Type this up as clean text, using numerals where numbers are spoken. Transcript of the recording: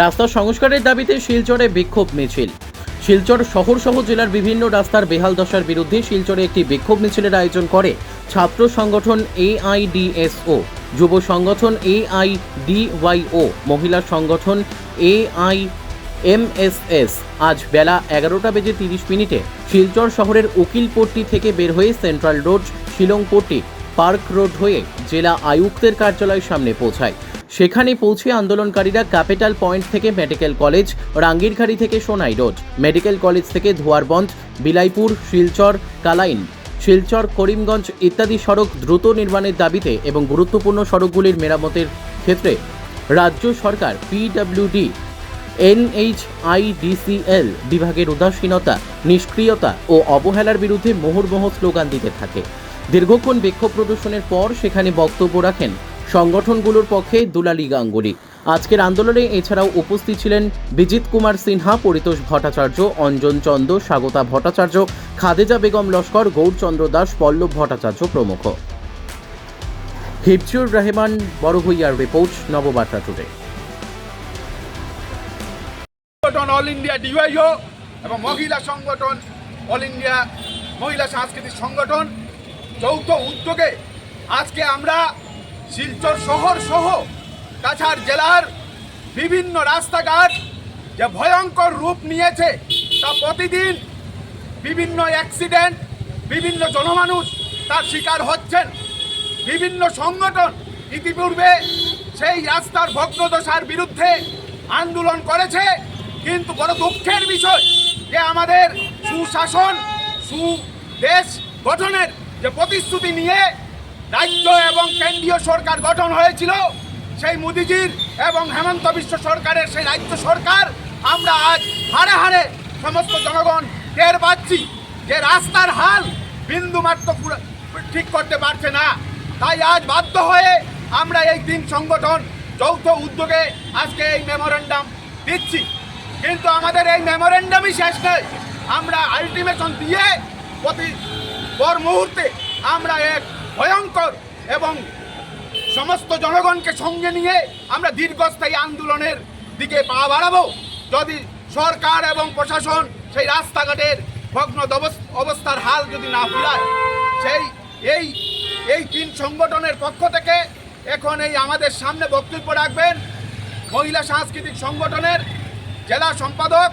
রাস্তা সংস্কারের দাবিতে শিলচরে বিক্ষোভ মিছিল। শিলচর শহর সহ জেলার বিভিন্ন রাস্তার বেহাল দশার বিরুদ্ধে শিলচরে একটি বিক্ষোভ মিছিলের আয়োজন করে ছাত্র সংগঠন AIDSO, যুব সংগঠন AIDYO, মহিলা সংগঠন AIMSS। আজ বেলা 11:30 শিলচর শহরের উকিলপট্টি থেকে বের হয়ে central road, Shillongpatti, park road হয়ে জেলা আয়ুক্তের কার্যালয়ের সামনে পৌঁছায়। সেখানে পৌঁছে আন্দোলনকারীরা ক্যাপিটাল পয়েন্ট থেকে মেডিকেল কলেজ, রাঙ্গিরখাড়ি থেকে সোনাই রোড, মেডিকেল কলেজ থেকে ধোয়ারবন্ধ, বিলাইপুর, শিলচর, কালাইন, শিলচর, করিমগঞ্জ ইত্যাদি সড়ক দ্রুত নির্মাণের দাবিতে এবং গুরুত্বপূর্ণ সড়কগুলির মেরামতের ক্ষেত্রে রাজ্য সরকার PWD, NHIDCL বিভাগের উদাসীনতা, নিষ্ক্রিয়তা ও অবহেলার বিরুদ্ধে মুহুর্মুহু স্লোগান দিতে থাকে। দীর্ঘক্ষণ বিক্ষোভ প্রদর্শনের পর সেখানে বক্তব্য রাখেন সংগঠনগুলোর পক্ষে দুলালী গাঙ্গুলি। আজকের আন্দোলনে এছাড়াও উপস্থিত ছিলেন বিজিত কুমার সিনহা, পরিতোষ ভট্টাচার্য, অঞ্জন চন্দ, স্বাগতা ভট্টাচার্য, খাদেজা বেগম লস্কর, গৌরচন্দ্র দাস, পল্লব ভট্টাচার্য প্রমুখ। হিফজুর রহমান বড়ভূইয়ার report, Nababarta today. All India DYO এবং মহিলা সংগঠন অল ইন্ডিয়া মহিলা সাংস্কৃতিক সংগঠন যৌথ উদ্যোগে আজকে আমরা শিলচর শহর সহ কাছাড় জেলার বিভিন্ন রাস্তাঘাট যে ভয়ঙ্কর রূপ নিয়েছে, তা প্রতিদিন বিভিন্ন অ্যাক্সিডেন্ট, বিভিন্ন জনমানুষ তার শিকার হচ্ছেন। বিভিন্ন সংগঠন ইতিপূর্বে সেই রাস্তার ভগ্নদশার বিরুদ্ধে আন্দোলন করেছে, কিন্তু বড় দুঃখের বিষয় যে আমাদের সুশাসন, সুদেশ গঠনের যে প্রতিশ্রুতি নিয়ে রাজ্য এবং কেন্দ্রীয় সরকার গঠন হয়েছিল, সেই মোদিজির এবং হেমন্ত বিশ্ব সরকারের সেই রাজ্য সরকার আমরা আজ হারে হারে সমস্ত জনগণ টের পাচ্ছি যে রাস্তার হাল বিন্দুমাত্র ঠিক করতে পারছে না। তাই আজ বাধ্য হয়ে আমরা এই তিন সংগঠন যৌথ উদ্যোগে আজকে এই মেমোরেন্ডাম দিচ্ছি। কিন্তু আমাদের এই মেমোরেন্ডামই শেষ নয়, আমরা আলটিমেশন দিয়ে পর মুহূর্তে আমরা এক ভয়ঙ্কর এবং সমস্ত জনগণকে সঙ্গে নিয়ে আমরা দীর্ঘস্থায়ী আন্দোলনের দিকে পা বাড়াবো যদি সরকার এবং প্রশাসন সেই রাস্তাঘাটের ভগ্ন অবস্থার হাল যদি না ফিরায়। এই তিন সংগঠনের পক্ষ থেকে এখন এই আমাদের সামনে বক্তব্য রাখবেন মহিলা সাংস্কৃতিক সংগঠনের জেলা সম্পাদক